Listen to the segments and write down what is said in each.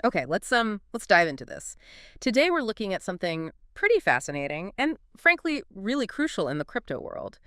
Okay, let's dive into this. Today we're looking at something pretty fascinating and frankly really crucial in the crypto world.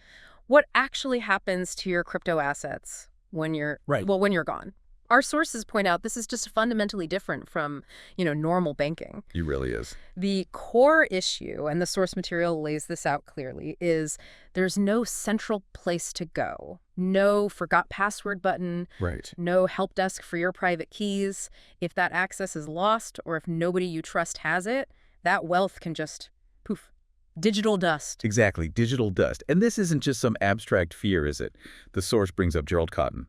What actually happens to your crypto assets when Right. when you're gone? Our sources point out this is just fundamentally different from, normal banking. He really is. The core issue, and the source material lays this out clearly, is there's no central place to go. No forgot password button, Right. no help desk for your private keys. If that access is lost or if nobody you trust has it, that wealth can just poof, digital dust. Exactly. Digital dust. And this isn't just some abstract fear, is it? The source brings up Gerald Cotten,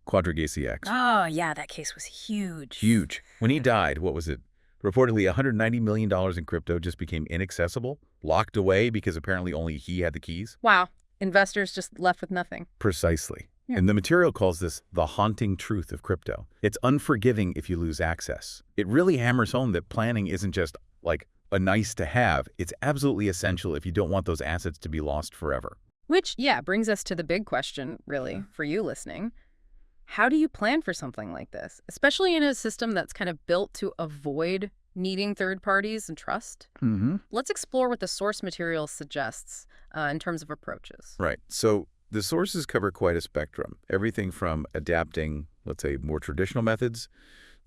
Quadrig ACX. Oh, yeah, that case was huge. Huge. When he died, what was it? Reportedly $190 million in crypto just became inaccessible, locked away because apparently only he had the keys. Wow. Investors just left with nothing. Precisely. Yeah. And the material calls this the haunting truth of crypto. It's unforgiving if you lose access. It really hammers home that planning isn't just like a nice to have. It's absolutely essential if you don't want those assets to be lost forever. Which, yeah, brings us to the big question, really, for you listening. How do you plan for something like this, especially in a system that's kind of built to avoid needing third parties and trust? Let's explore what the source material suggests in terms of approaches. Right. So the sources cover quite a spectrum. Everything from adapting, let's say, more traditional methods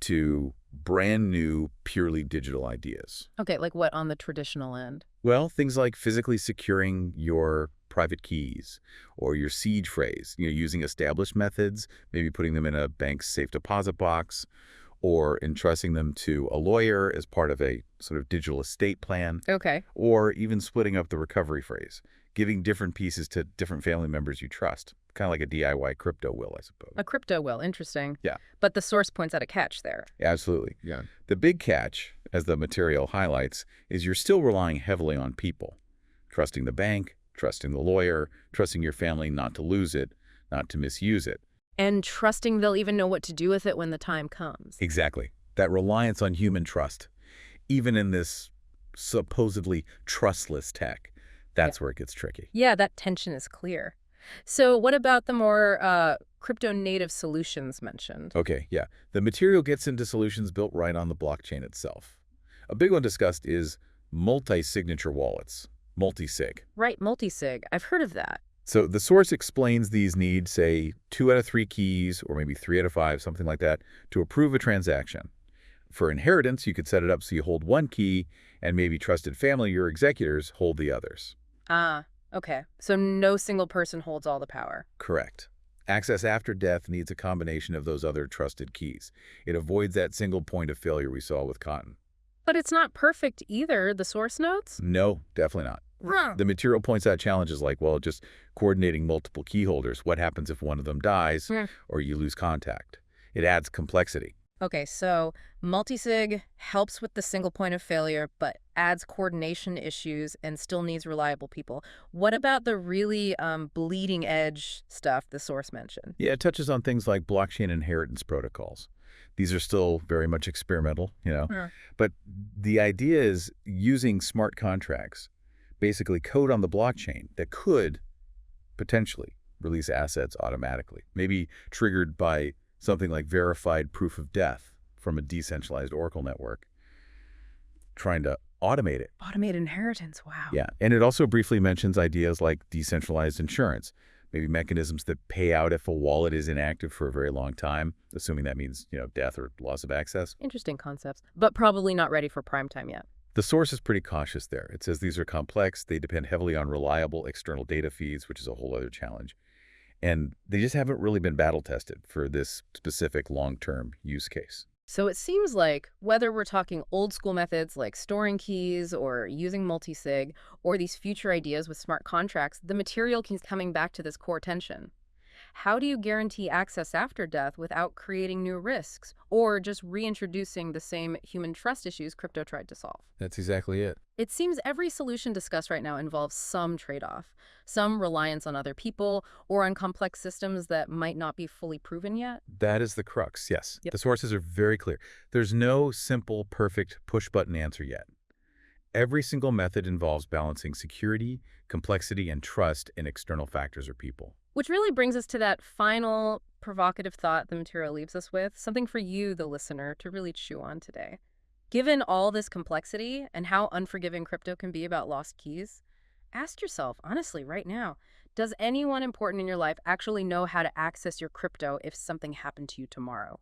to brand new, purely digital ideas. Okay, like what on the traditional end? Well, things like physically securing your private keys or your seed phrase, using established methods, maybe putting them in a bank's safe deposit box or entrusting them to a lawyer as part of a sort of digital estate plan, Okay. or even splitting up the recovery phrase, giving different pieces to different family members you trust, kind of like a DIY crypto will, I suppose. A crypto will, interesting. Yeah. But the source points out a catch there. Absolutely. Yeah. The big catch, as the material highlights, is you're still relying heavily on people, trusting the bank, trusting the lawyer, trusting your family not to lose it, not to misuse it. And trusting they'll even know what to do with it when the time comes. Exactly. That reliance on human trust, even in this supposedly trustless tech, that's where it gets tricky. Yeah, that tension is clear. So what about the more crypto-native solutions mentioned? Okay, yeah. The material gets into solutions built right on the blockchain itself. A big one discussed is multi-signature wallets, Multisig. Right, Multisig. I've heard of that. So the source explains these need, say, 2 out of 3 keys, or maybe 3 out of 5, something like that, to approve a transaction. For inheritance, you could set it up so you hold one key, and maybe trusted family, your executors, hold the others. Ah, okay. So no single person holds all the power. Correct. Access after death needs a combination of those other trusted keys. It avoids that single point of failure we saw with Cotten. But it's not perfect either, the source notes? No, definitely not. Huh. The material points out challenges like, well, just coordinating multiple key holders. What happens if one of them dies or you lose contact? It adds complexity. Okay, so Multisig helps with the single point of failure, but adds coordination issues and still needs reliable people. What about the really bleeding edge stuff the source mentioned? Yeah, it touches on things like blockchain inheritance protocols. These are still very much experimental. But the idea is using smart contracts, basically code on the blockchain that could potentially release assets automatically, maybe triggered by something like verified proof of death from a decentralized Oracle network, trying to automate it. Automated inheritance, wow. Yeah, and it also briefly mentions ideas like decentralized insurance, maybe mechanisms that pay out if a wallet is inactive for a very long time, assuming that means, death or loss of access. Interesting concepts, but probably not ready for prime time yet. The source is pretty cautious there. It says these are complex, they depend heavily on reliable external data feeds, which is a whole other challenge. And they just haven't really been battle-tested for this specific long-term use case. So it seems like whether we're talking old school methods like storing keys or using multisig or these future ideas with smart contracts, the material keeps coming back to this core tension. How do you guarantee access after death without creating new risks or just reintroducing the same human trust issues crypto tried to solve? That's exactly it. It seems every solution discussed right now involves some trade-off, some reliance on other people or on complex systems that might not be fully proven yet. That is the crux, yes. Yep. The sources are very clear. There's no simple, perfect push-button answer yet. Every single method involves balancing security, complexity, and trust in external factors or people. Which really brings us to that final provocative thought the material leaves us with, something for you, the listener, to really chew on today. Given all this complexity and how unforgiving crypto can be about lost keys, ask yourself, honestly, right now, does anyone important in your life actually know how to access your crypto if something happened to you tomorrow?